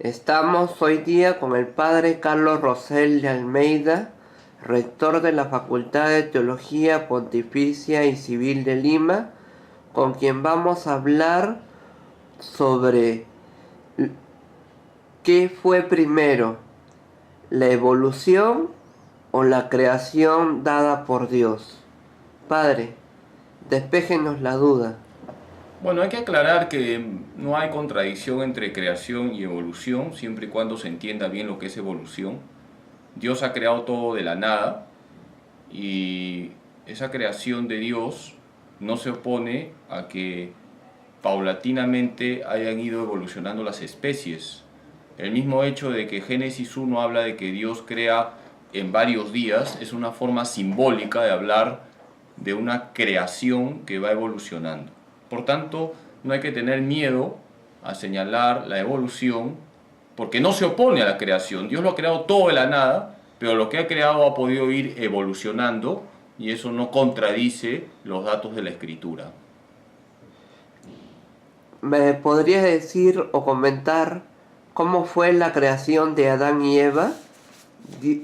Estamos hoy día con el padre Carlos Rosell de Almeida, rector de la Facultad de Teología Pontificia y Civil de Lima, con quien vamos a hablar sobre qué fue primero, la evolución o la creación dada por Dios. Padre, despéjenos la duda. Bueno, hay que aclarar que no hay contradicción entre creación y evolución, siempre y cuando se entienda bien lo que es evolución. Dios ha creado todo de la nada y esa creación de Dios no se opone a que paulatinamente hayan ido evolucionando las especies. El mismo hecho de que Génesis 1 habla de que Dios crea en varios días es una forma simbólica de hablar de una creación que va evolucionando. Por tanto, no hay que tener miedo a señalar la evolución porque no se opone a la creación. Dios lo ha creado todo de la nada, pero lo que ha creado ha podido ir evolucionando y eso no contradice los datos de la Escritura. ¿Me podrías decir o comentar cómo fue la creación de Adán y Eva?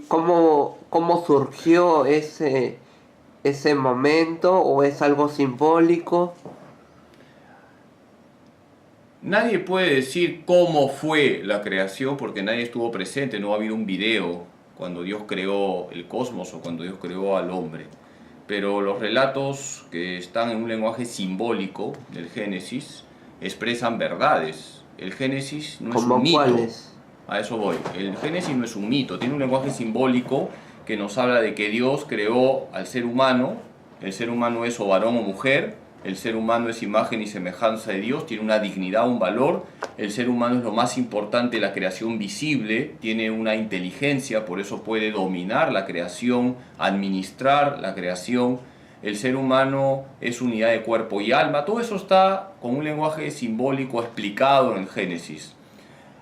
¿Cómo surgió ese momento o es algo simbólico? Nadie puede decir cómo fue la creación porque nadie estuvo presente, no ha habido un video cuando Dios creó el cosmos o cuando Dios creó al hombre. Pero los relatos que están en un lenguaje simbólico del Génesis expresan verdades. El Génesis no es un ¿Cómo mito, cuáles? a eso voy. El Génesis no es un mito, tiene un lenguaje simbólico que nos habla de que Dios creó al ser humano, el ser humano es o varón o mujer, el ser humano es imagen y semejanza de Dios, tiene una dignidad, un valor, el ser humano es lo más importante de la creación visible, tiene una inteligencia, por eso puede dominar la creación, administrar la creación, el ser humano es unidad de cuerpo y alma, todo eso está con un lenguaje simbólico explicado en el Génesis.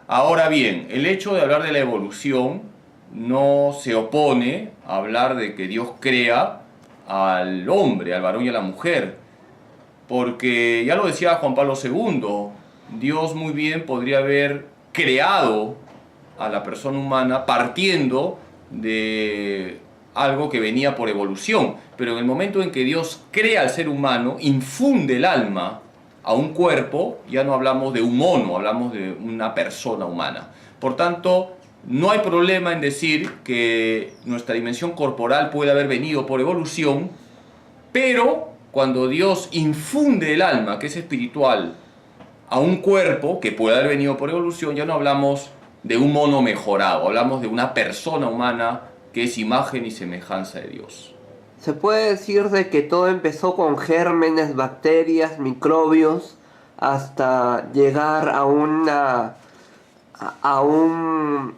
Ahora bien, el hecho de hablar de la evolución no se opone a hablar de que Dios crea al hombre, al varón y a la mujer, porque ya lo decía Juan Pablo II, Dios muy bien podría haber creado a la persona humana partiendo de algo que venía por evolución, pero en el momento en que Dios crea al ser humano, infunde el alma a un cuerpo, ya no hablamos de un mono, hablamos de una persona humana. Por tanto, no hay problema en decir que nuestra dimensión corporal puede haber venido por evolución, pero cuando Dios infunde el alma, que es espiritual, a un cuerpo que puede haber venido por evolución, ya no hablamos de un mono mejorado, hablamos de una persona humana que es imagen y semejanza de Dios. Se puede decir de que todo empezó con gérmenes, bacterias, microbios, hasta llegar a, a un,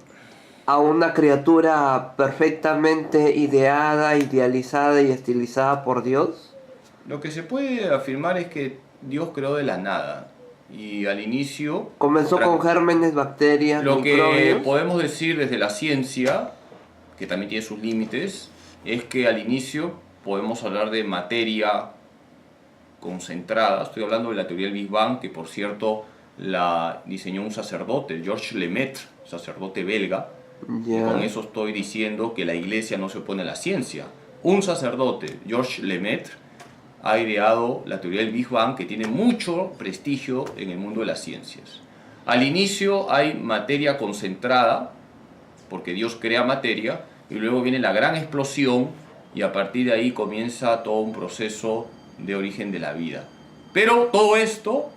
a una criatura perfectamente ideada, idealizada y estilizada por Dios. Lo que se puede afirmar es que Dios creó de la nada y al inicio, Comenzó con gérmenes, bacterias, lo que microbios. podemos decir desde la ciencia, que también tiene sus límites, es que al inicio podemos hablar de materia concentrada. Estoy hablando de la teoría del Big Bang, que por cierto la diseñó un sacerdote, Georges Lemaitre, sacerdote belga, y con Ya. eso estoy diciendo que la iglesia no se opone a la ciencia. Un sacerdote, Georges Lemaitre, ha ideado la teoría del Big Bang, que tiene mucho prestigio en el mundo de las ciencias. Al inicio hay materia concentrada, porque Dios crea materia, y luego viene la gran explosión, y a partir de ahí comienza todo un proceso de origen de la vida. Pero todo esto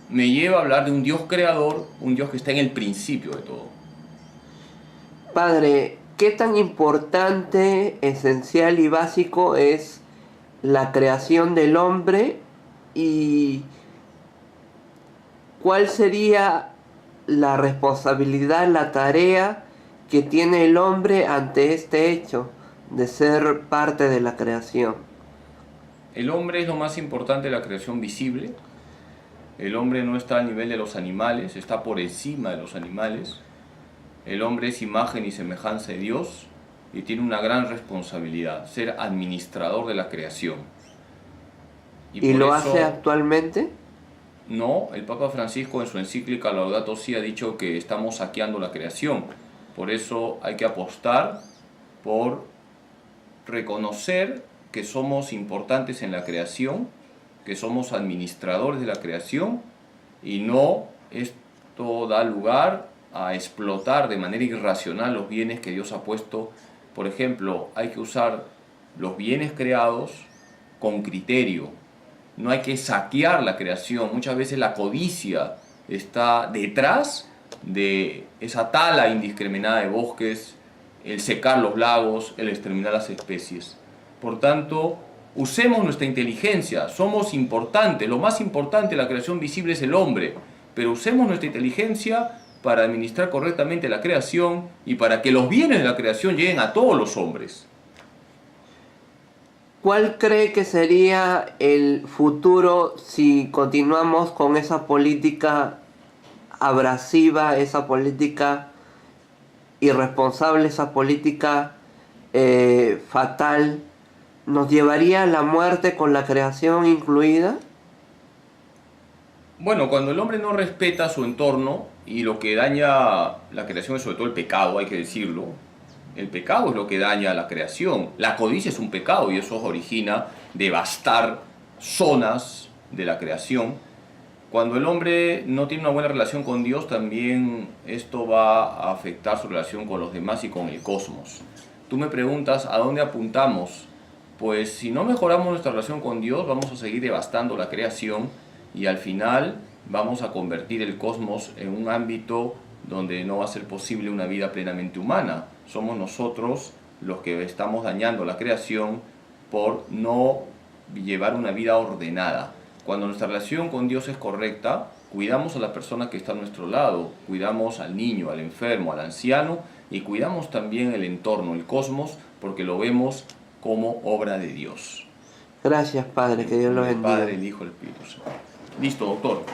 me lleva a hablar de un Dios creador, un Dios que está en el principio de todo. Padre, ¿qué tan importante, esencial y básico es la creación del hombre y cuál sería la responsabilidad, la tarea que tiene el hombre ante este hecho de ser parte de la creación? El hombre es lo más importante de la creación visible. El hombre no está al nivel de los animales, está por encima de los animales. El hombre es imagen y semejanza de Dios y tiene una gran responsabilidad, ser administrador de la creación. Y ¿Y por lo hace eso actualmente? No, el Papa Francisco en su encíclica Laudato Si ha dicho que estamos saqueando la creación. Por eso hay que apostar por reconocer que somos importantes en la creación, que somos administradores de la creación, y no esto da lugar a explotar de manera irracional los bienes que Dios ha puesto. Por ejemplo, hay que usar los bienes creados con criterio. No hay que saquear la creación. Muchas veces la codicia está detrás de esa tala indiscriminada de bosques, el secar los lagos, el exterminar las especies. Por tanto, usemos nuestra inteligencia. Somos importantes. Lo más importante de la creación visible es el hombre. Pero usemos nuestra inteligencia para administrar correctamente la creación y para que los bienes de la creación lleguen a todos los hombres. ¿Cuál cree que sería el futuro si continuamos con esa política abrasiva, esa política irresponsable, esa política fatal? ¿Nos llevaría a la muerte con la creación incluida? Bueno, cuando el hombre no respeta su entorno, y lo que daña la creación es sobre todo el pecado, hay que decirlo. El pecado es lo que daña la creación. La codicia es un pecado y eso origina devastar zonas de la creación. Cuando el hombre no tiene una buena relación con Dios, también esto va a afectar su relación con los demás y con el cosmos. Tú me preguntas, ¿a dónde apuntamos? Pues si no mejoramos nuestra relación con Dios, vamos a seguir devastando la creación y al final vamos a convertir el cosmos en un ámbito donde no va a ser posible una vida plenamente humana. Somos nosotros los que estamos dañando la creación por no llevar una vida ordenada. Cuando nuestra relación con Dios es correcta, cuidamos a la persona que está a nuestro lado, cuidamos al niño, al enfermo, al anciano y cuidamos también el entorno, el cosmos, porque lo vemos como obra de Dios. Gracias, Padre, que Dios lo bendiga. El Padre, el Hijo, el Espíritu Santo. Listo, doctor.